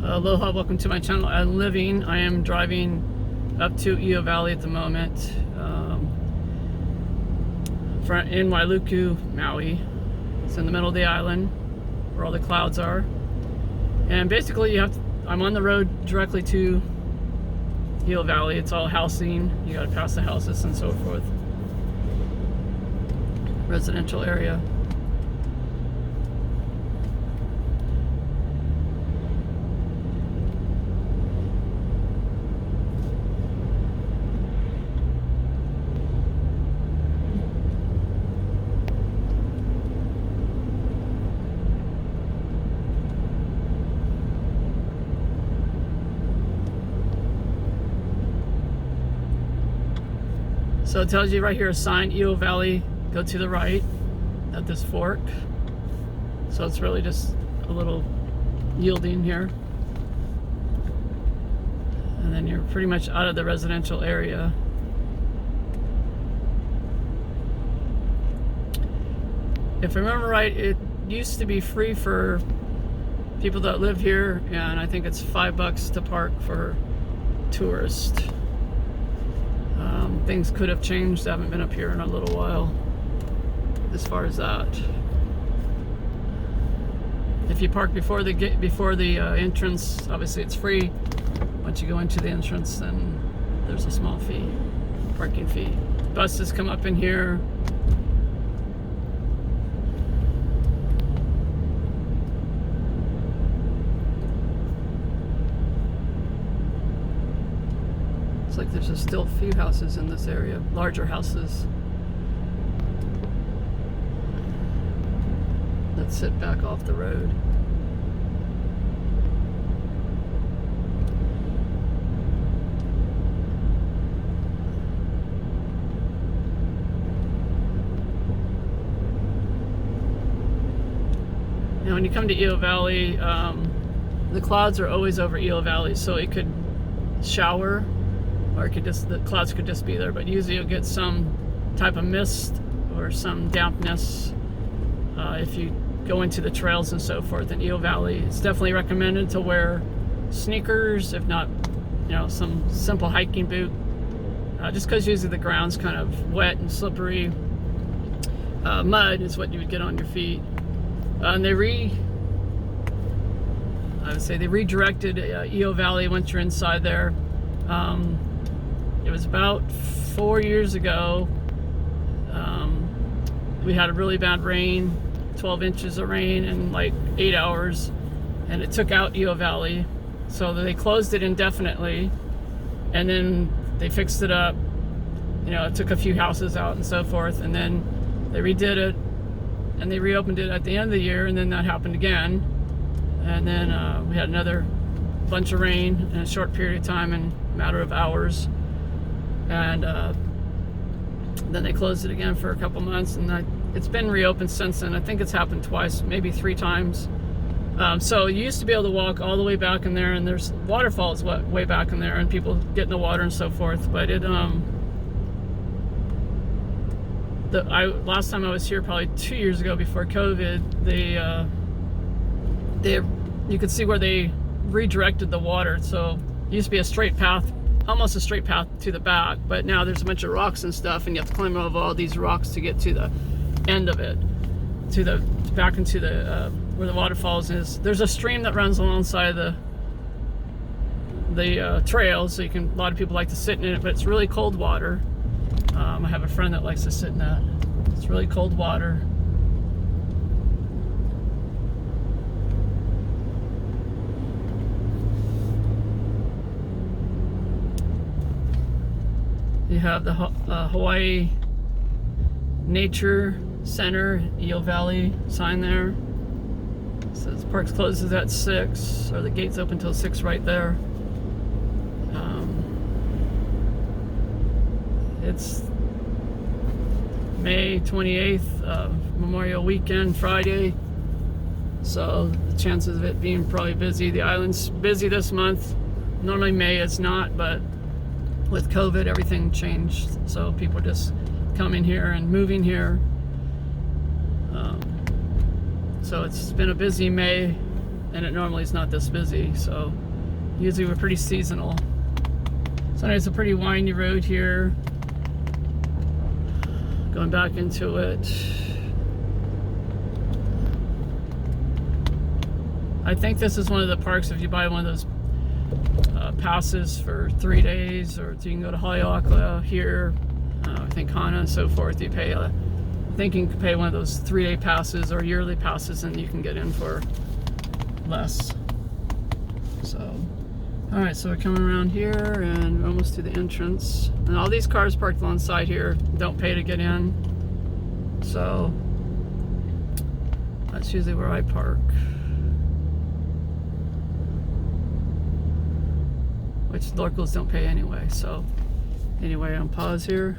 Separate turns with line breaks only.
Aloha, welcome to my channel. I am driving up to Iao Valley at the moment, in Wailuku, Maui. It's in the middle of the island where all the clouds are. And basically I'm on the road directly to Iao Valley. It's all housing. You gotta pass the houses and so forth. Residential area. So it tells you right here, a sign, Iao Valley, go to the right at this fork. So it's really just a little yielding here. And then you're pretty much out of the residential area. If I remember right, it used to be free for people that live here, and I think it's $5 to park for tourists. Things could have changed. I haven't been up here in a little while as far as that. If you park before the entrance, obviously it's free. Once you go into the entrance, then there's a small fee, parking fee. Buses come up in here. It's like there's still a few houses in this area, larger houses that sit back off the road. Now when you come to Iao Valley, the clouds are always over Iao Valley, so it could shower, or the clouds could just be there, but usually you'll get some type of mist or some dampness if you go into the trails and so forth in Iao Valley. It's definitely recommended to wear sneakers, if not, some simple hiking boot, just because usually the ground's kind of wet and slippery. Mud is what you would get on your feet. And they redirected Iao Valley once you're inside there. It was about 4 years ago. We had a really bad rain, 12 inches of rain in like 8 hours, and it took out Iao Valley. So they closed it indefinitely, and then they fixed it up. It took a few houses out and so forth, and then they redid it, and they reopened it at the end of the year, and then that happened again. And then we had another bunch of rain in a short period of time, in a matter of hours. And then they closed it again for a couple months, and it's been reopened since then. I think it's happened twice, maybe 3 times. So you used to be able to walk all the way back in there, and there's waterfalls way back in there, and people get in the water and so forth. But last time I was here, probably 2 years ago before COVID, you could see where they redirected the water. So it used to be a straight path, almost a straight path to the back, but now there's a bunch of rocks and stuff, and you have to climb over all these rocks to get to the end of it, back into the where the waterfalls is. There's a stream that runs alongside the trail, so a lot of people like to sit in it, but it's really cold water. I have a friend that likes to sit in that. It's really cold water. You have the Hawaii Nature Center, Iao Valley sign there. It says parks closes at 6, or the gates open till 6 right there. It's May 28th, Memorial Weekend, Friday. So the chances of it being probably busy. The island's busy this month. Normally May it's not, but with COVID, everything changed, so people just coming here and moving here. So it's been a busy May and it normally is not this busy. So usually we're pretty seasonal. So there's a pretty windy road here. Going back into it. I think this is one of the parks, if you buy one of those passes for 3 days, or you can go to Haleakala here, I think Hana and so forth, you pay, I think you can pay one of those 3-day passes or yearly passes and you can get in for less. So, alright, so we're coming around here and we're almost to the entrance. And all these cars parked alongside here don't pay to get in. So, that's usually where I park. Which locals don't pay anyway. So, anyway, on pause here.